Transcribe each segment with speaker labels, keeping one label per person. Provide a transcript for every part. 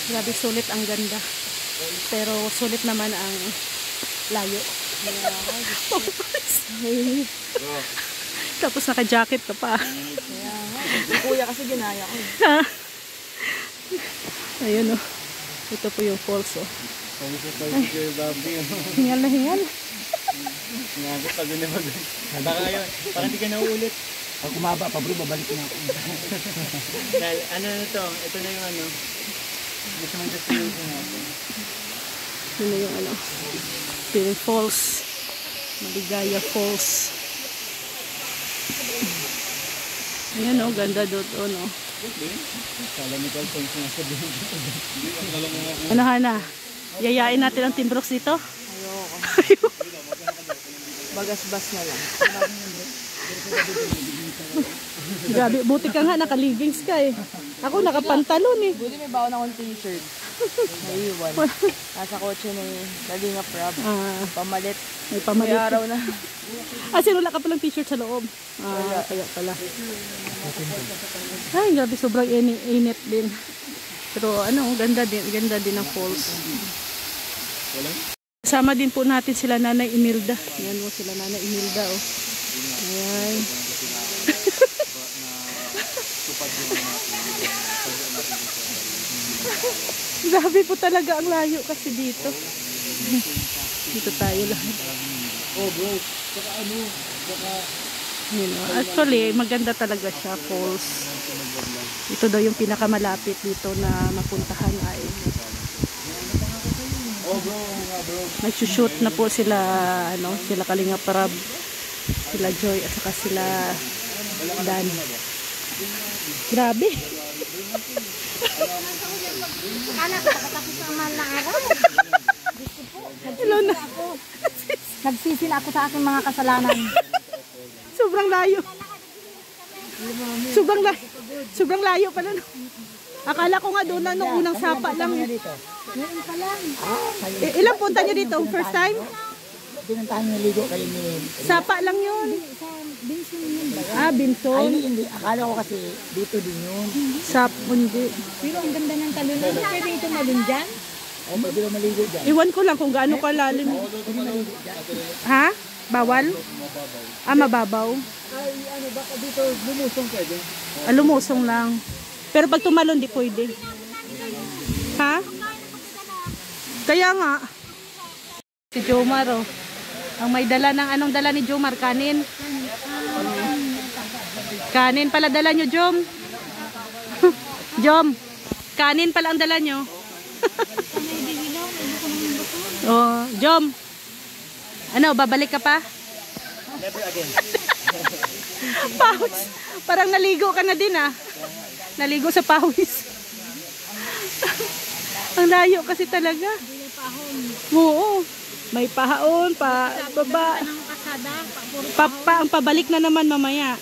Speaker 1: Grabe, sulit ang ganda. Pero sulit naman ang layo. Tapos naka-jacket ka pa.
Speaker 2: Kuya kasi ginaya ko.
Speaker 1: Ayun oh. Ito po yung falls oh. Hingal na hingal.
Speaker 3: Sinagot pag yun na mag... Baka ngayon, parang hindi ka nauulit.
Speaker 4: Pag kumaba pa bro, babalik na ako.
Speaker 3: Dahil ano na ito na yung ano. Gusto mong destination natin.
Speaker 1: Yun na yung ano. Ito yung falls. Maligaya Falls. Ayan oh, ganda doon oh. Ano Hana? Yayain natin ang Team Brooks dito?
Speaker 2: Ayoko. Bagas-bas na lang.
Speaker 1: Grabe, buti ka nga naka-leggings ka eh. Ako nakapantalon eh.
Speaker 2: Buti may baon akong t-shirt. Naiwan. Nasa kotse ng Kalinga Prab. Pamalit.
Speaker 1: May pamalit.
Speaker 2: May araw na.
Speaker 1: Sinula ka palang t-shirt sa loob. Kaya pala. Ay, grabe, sobrang init din. Pero ano, ganda din ang falls. Kasama din po natin sila Nanay Imelda. Ayan mo sila Nanay Imelda oh. Ayan. Grabe po talaga ang layo kasi dito. Dito tayo lang.
Speaker 4: Oh bro, saka ano, saka...
Speaker 1: You know, actually, maganda talaga siya, falls. Ito daw yung pinakamalapit dito na mapuntahan ay.
Speaker 4: Oh bro, bro.
Speaker 1: Nagsushoot na po sila, ano, sila Kalinga Prab, sila Joy, at saka sila Dan. Grabe. Hello na.
Speaker 5: Nagsisi na ako sa aking mga kasalanan.
Speaker 1: Sobrang layo. Sobrang layo pala. No? Akala ko nga doon na nung unang sapa lang.
Speaker 5: Ngayon pa lang.
Speaker 1: Ilang punta nyo dito? First time?
Speaker 4: Pinuntahan niyo ligo kayo ni...
Speaker 1: Sapa lang yun.
Speaker 5: Sa Binson yun.
Speaker 4: Ay,
Speaker 1: Binson.
Speaker 4: hindi. Akala ko kasi dito din yun.
Speaker 1: Sap, hindi.
Speaker 5: Pero ang ganda ng talon. Pwede ito malun dyan?
Speaker 4: Oh, pwede lang maligo dyan.
Speaker 1: Iwan ko lang kung gaano kalalim. Ha? Bawal? Mababaw.
Speaker 4: Ay, ano, baka dito lumusong pwede?
Speaker 1: Lumusong lang. Pero pag tumalon, di pwede. Ha? Kaya nga. Si Jomar, oh. Ang may dala ng anong dala ni Jomar? Kanin. Kanin pala dala nyo, Jom. Jom. Kanin pala ang dala nyo. Oh, Jom. Ano, babalik ka pa?
Speaker 3: Never again.
Speaker 1: Pawis. Parang naligo ka na din ah. Naligo sa pawis. Ang layo kasi talaga. Oo. May pahaon, baba. Ang pabalik na naman mamaya.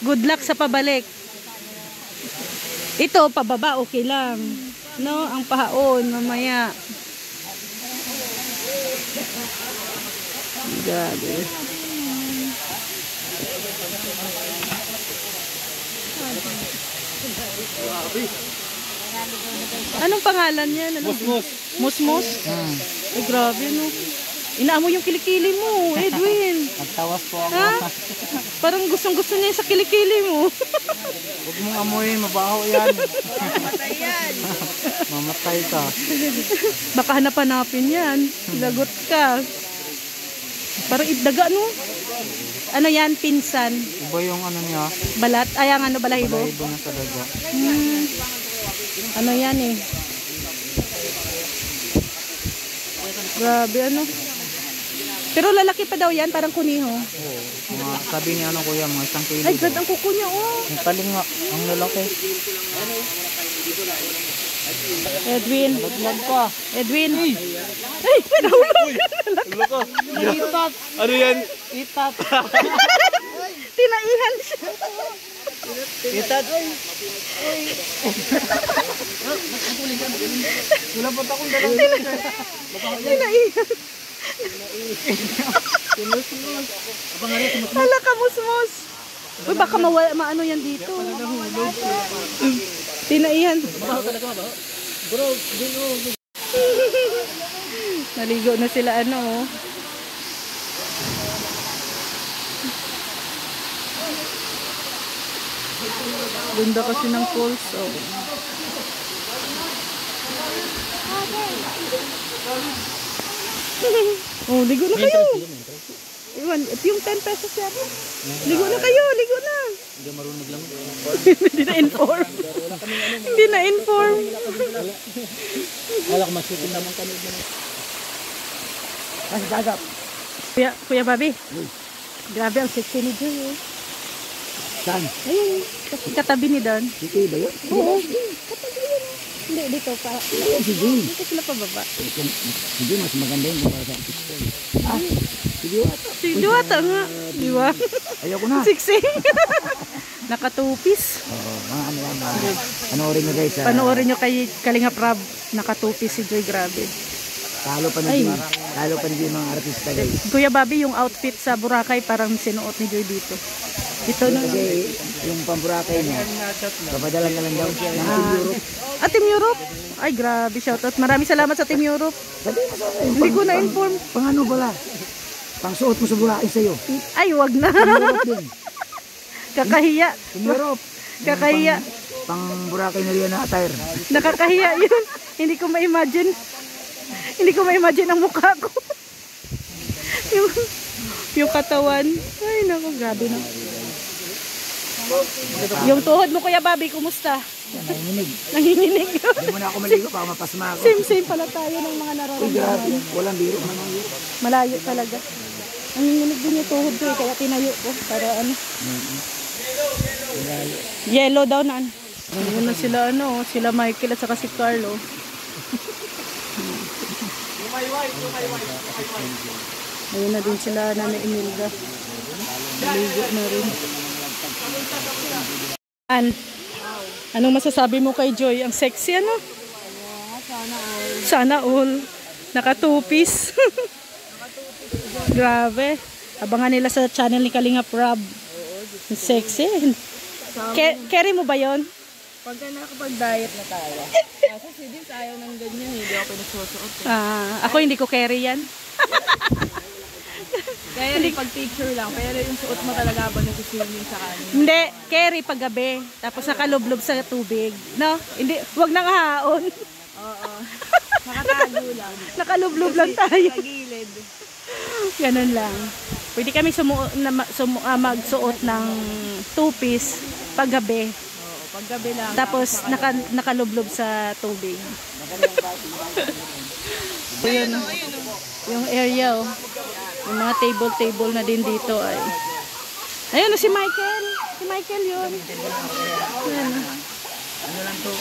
Speaker 1: Good luck sa pabalik. Ito, pababa, okay lang. No, ang pahaon mamaya. Grabe. Anong pangalan niya?
Speaker 3: Musmus.
Speaker 1: Musmus? Ay, grabe no. Inaamo yung kilikili mo, Edwin.
Speaker 3: Nagtawas po ako.
Speaker 1: Ha? Parang gustong-gusto niya sa kilikili mo.
Speaker 3: Huwag mong amoy, mabaho yan. Mamatay yan. Mamatay ka.
Speaker 1: Baka hanap-hanapin yan. Lagot ka. Parang itdaga no. Ano yan? Pinsan.
Speaker 3: Iba yung ano niya.
Speaker 1: Balat? Ay, ang ano, balahibo?
Speaker 3: Balahibo na talaga.
Speaker 1: Ano yan eh. Grabe ano. Pero lalaki pa daw yan, parang kuniho.
Speaker 3: Oo. Sabi niya ano kuya, mga 1 kilo.
Speaker 1: Ay, God, ang kuko niya oh.
Speaker 3: Ang talinga, ang lalaki.
Speaker 1: Edwin.
Speaker 3: Laglag pa.
Speaker 1: Edwin. Ay, pinahulog.
Speaker 3: Loko. Itat. Ano yan? Itat.
Speaker 1: Tinaihan siya.
Speaker 3: Itat. Wala pa akong dalang.
Speaker 1: Tinaihan. Hala ka, musmos. Uy, baka maano yan dito. Tinaihan.
Speaker 4: Bro, din oh.
Speaker 1: Naligo na sila ano oh. Ganda kasi ng falls oh. Oh, ligo na kayo. Iwan, at yung 10 pesos yan. Ligo na kayo, ligo na.
Speaker 3: Hindi marunong lang.
Speaker 1: Hindi na-inform. Hindi na-inform.
Speaker 3: Wala ko masitin naman kami.
Speaker 4: Mas gagap.
Speaker 1: Kuya Bobby. Grabe ang sexy ni Joy oh.
Speaker 4: Saan?
Speaker 1: Ayun, katabi ni Don.
Speaker 4: Dito ba yun?
Speaker 1: Oo, katabi yun. Hindi, dito pa.
Speaker 4: Sige.
Speaker 1: Dito sila pababa.
Speaker 4: Hindi, mas maganda yun kung para sa picture. Ah, sige wata.
Speaker 1: Si Diwata nga. Di ba?
Speaker 4: Ayoko na.
Speaker 1: Sexy. Nakatupis.
Speaker 4: Oo, mga ano lang. Panoorin nyo guys.
Speaker 1: Panoorin nyo kay Kalingap Rob. Nakatupis si Joy, grabe.
Speaker 4: Talo pa na din. Talo pa na din mga artista guys.
Speaker 1: Kuya Bobby, yung outfit sa Boracay parang sinuot ni Joy dito. Ito na.
Speaker 4: Kasi yung pamburakay niya, papadala na lang daw siya ng Team Europe.
Speaker 1: Team Europe? Ay, grabe. Shoutout. Maraming salamat sa Team Europe.
Speaker 4: Sabi mo sa akin.
Speaker 1: Hindi ko na-inform.
Speaker 4: Pang ano bala? Pang suot mo sa Boracay sa'yo.
Speaker 1: Ay, wag na.
Speaker 4: Team Europe din.
Speaker 1: Kakahiya.
Speaker 4: Team Europe.
Speaker 1: Kakahiya.
Speaker 4: Pang Boracay na rin na attire.
Speaker 1: Nakakahiya yun. Hindi ko ma-imagine. Hindi ko ma-imagine ang mukha ko. yung katawan. Ay, naku, grabe na. Yung tuhod mo, Kuya Bobby, kumusta?
Speaker 4: Nanginginig.
Speaker 1: Nanginginig.
Speaker 4: Hindi mo na ako maligo para mapasma ako.
Speaker 1: Same pala tayo ng mga
Speaker 4: Uy, grabe.
Speaker 1: nararamdaman.
Speaker 4: Walang biro.
Speaker 1: Malayo talaga. Nanginginig din yung tuhod ko eh, kaya tinayo ko. Para ano. Yellow daw na. Ayun na sila ano, sila Michael at saka si Carlo. Ayun na din sila Nana Imelda. Naligo na rin. Anong masasabi mo kay Joy? Ang sexy ano? Sana all. Nakatupis. Grabe. Abangan nila sa channel ni Kalingap Rob. Ang sexy. Carry mo ba yon?
Speaker 2: Pagka nakapag-diet na tayo. Kasi si Dins ayaw ng ganyan, hindi ako pinagsusuot.
Speaker 1: Ako hindi ko carry yan.
Speaker 2: Kaya hindi pag-picture lang, pero yung suot mo talaga ba nag-swimming sa kanin?
Speaker 1: Hindi, carry pag gabi. Tapos nakalublob sa tubig. No? Hindi, wag nang haon.
Speaker 2: Oo. Nakatago lang.
Speaker 1: Nakalublob lang tayo.
Speaker 2: Sa gilid.
Speaker 1: Ganun lang. Pwede kami magsuot ng two-piece pag gabi.
Speaker 2: Oo, pag gabi lang.
Speaker 1: Tapos nakalublob sa tubig. Yun, yung area oh. Yung mga table na din dito ay. Ayun si Michael. Si Michael yun. Ayun.
Speaker 3: Ano lang to,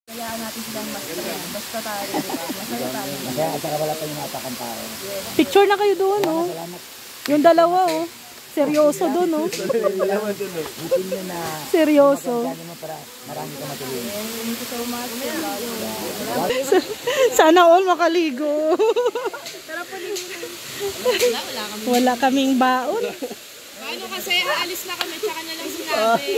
Speaker 2: Kayaan natin silang basta tayo. Masaya tayo.
Speaker 4: Kaya at saka wala pa yung napakan tao.
Speaker 1: Picture na kayo doon oh. Yung dalawa oh. Seryoso doon oh.
Speaker 4: Butin nyo na
Speaker 1: Seryoso.
Speaker 4: gano'n mo para marami ka matulungan.
Speaker 2: Thank you so much.
Speaker 1: Sana all makaligo. Wala kaming baon.
Speaker 2: Ano kasi, aalis na kami, tsaka na lang sinabi.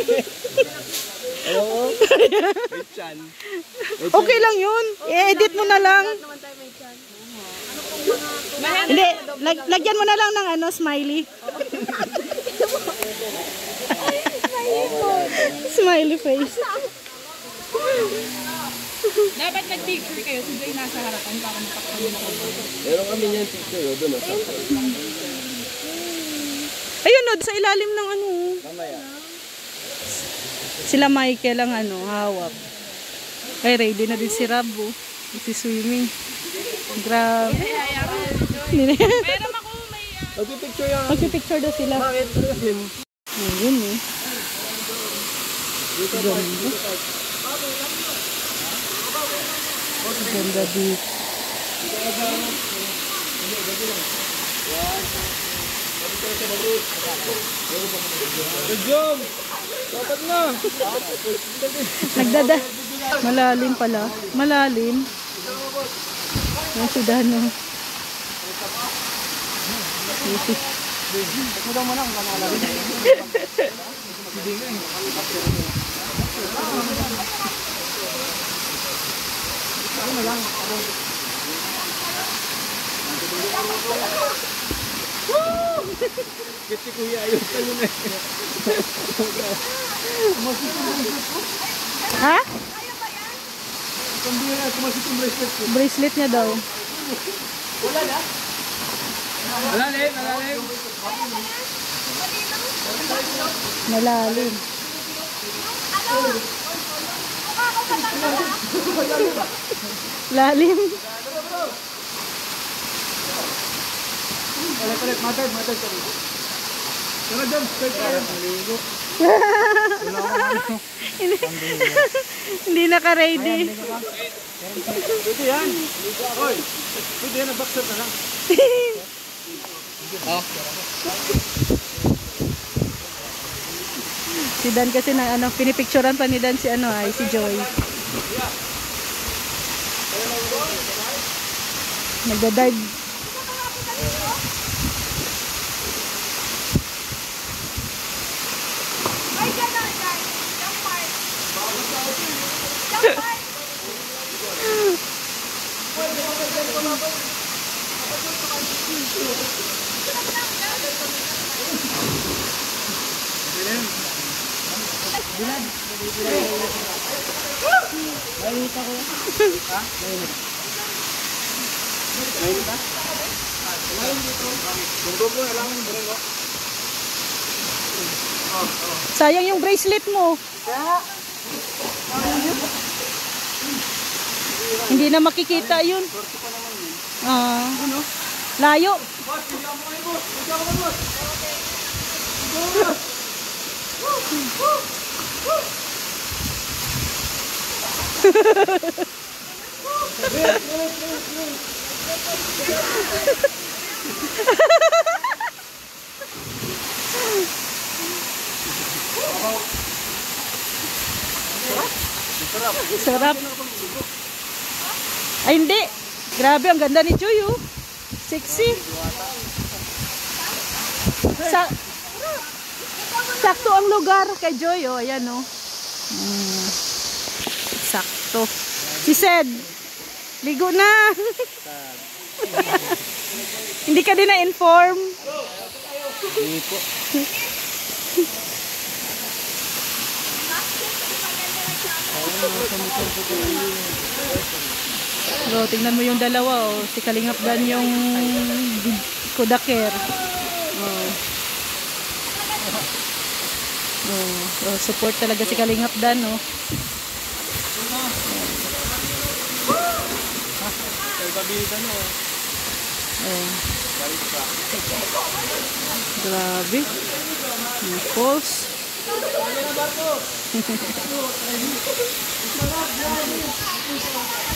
Speaker 1: Okay lang yun. I-edit mo na lang. Hindi, lagyan mo na lang ng ano, smiley. Smiley face.
Speaker 2: Dapat nag-picture kayo, si Joy nasa harapan para matakpan mo.
Speaker 3: meron kami niyan picture, doon o.
Speaker 1: Ayun no, sa ilalim ng ano.
Speaker 3: Mamaya.
Speaker 1: Sila Michael ang ano, hawak. Ay, ready na din si Rabo. Si swimming. Grabe.
Speaker 2: Meron ako may...
Speaker 3: Magpipicture yan.
Speaker 1: Magpipicture daw sila.
Speaker 3: Bakit?
Speaker 1: Ayun eh. Ganda. Ganda dito.
Speaker 3: Jom! Dapat na!
Speaker 1: Nagdada. Malalim pala. Malalim. Ayan si Dano.
Speaker 3: Kasi kuya, ayun ka yun eh.
Speaker 1: Ha?
Speaker 3: Pambira, kumasit yung bracelet ko.
Speaker 1: Bracelet niya daw.
Speaker 3: Malalim, malalim.
Speaker 1: Malalim. Lalim.
Speaker 3: Palit, matag ka rin. Tara dyan, straight ka rin. Maligo.
Speaker 1: Hindi naka-ready.
Speaker 3: Pwede yan. Oy, pwede yan, boxer na lang.
Speaker 1: Si Dan kasi na ano, pinipicturean pa ni Dan si ano ay si Joy. Nagda-dive. Sayang yung bracelet mo. Hindi na makikita yun. Layo. Sarap. Ay hindi. Grabe, ang ganda ni Joy, oh. Sexy. Sakto ang lugar kay Joy, oh. Ayan, oh. Sakto. Si Sed, ligo na. Hindi ka din na-inform.
Speaker 3: Hindi po.
Speaker 1: So, tingnan mo yung dalawa, oh. Si Kalingap Dan yung kudaker. Oh. Oh, support talaga si Kalingap Dan, oh. Oh. Grabe. Yung falls.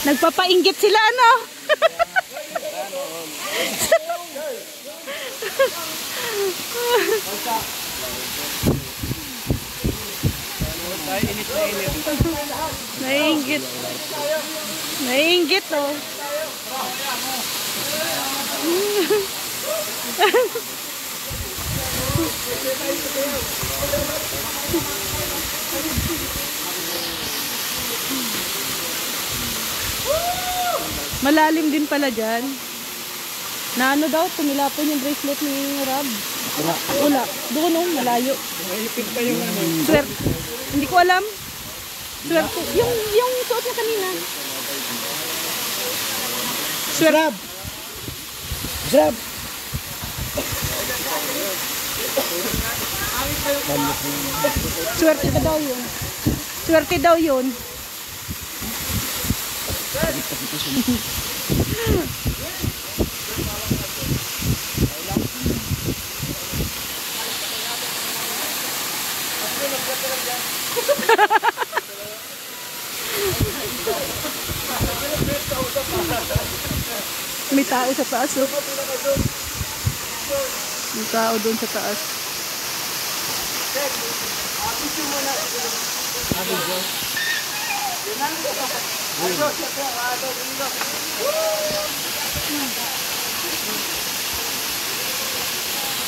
Speaker 1: Nagpapainggit sila, ano? Naiinggit. Naiinggit, oh. Malalim din pala dyan. Na ano daw, tumilapon yung bracelet ni Rob. Wala. Doon, oh, malayo.
Speaker 3: Mahipit pa yung ano.
Speaker 1: Swerte. Hindi ko alam. Swerte. Yung suot niya kanina.
Speaker 4: Sarap! Sarap!
Speaker 1: Swerte ka daw yun. Swerte daw yun. May tao sa taas, oh. May tao doon sa taas.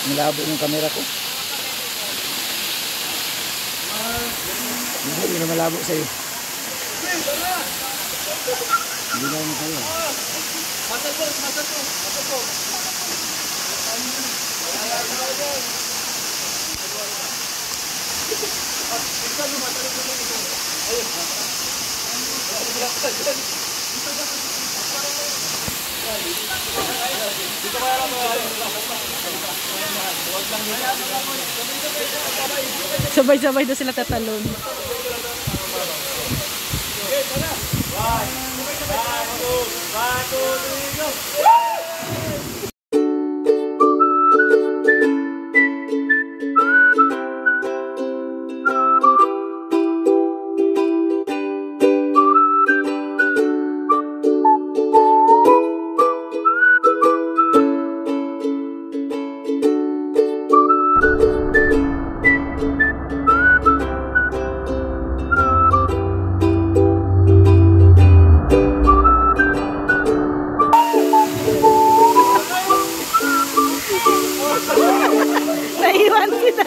Speaker 4: Malabo yung camera ko. Hindi na malabo sa'yo. Hindi daw na kayo.
Speaker 1: Sabay-sabay na sila tatalon. Naiwan kita.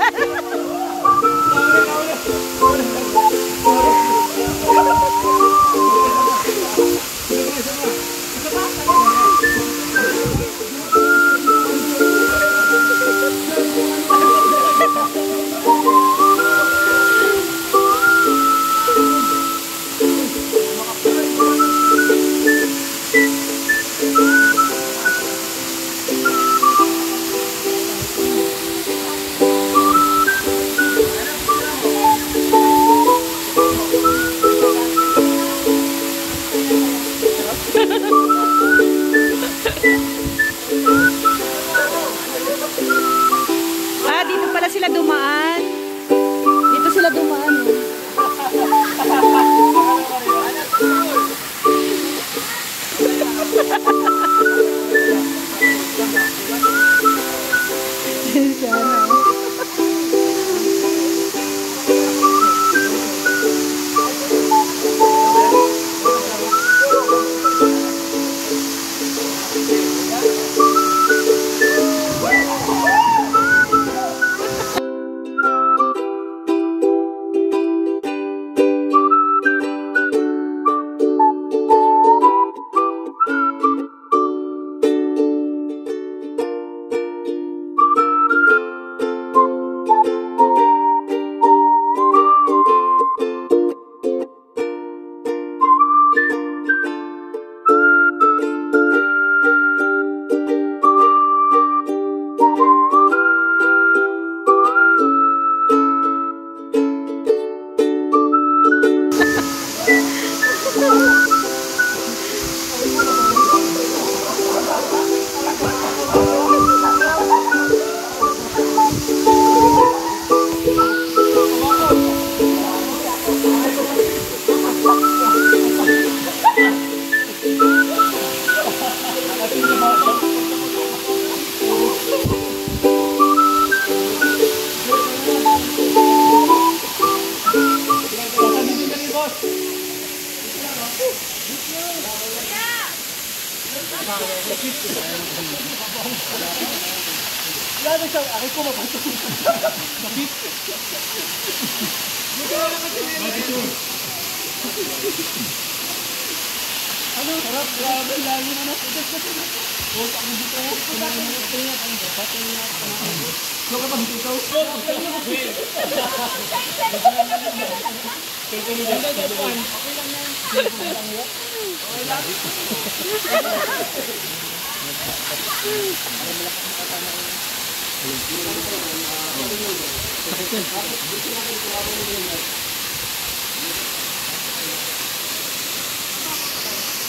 Speaker 1: Dito pala sila dumaan. Dito sila dumaan.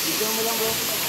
Speaker 3: Video mo lang bro.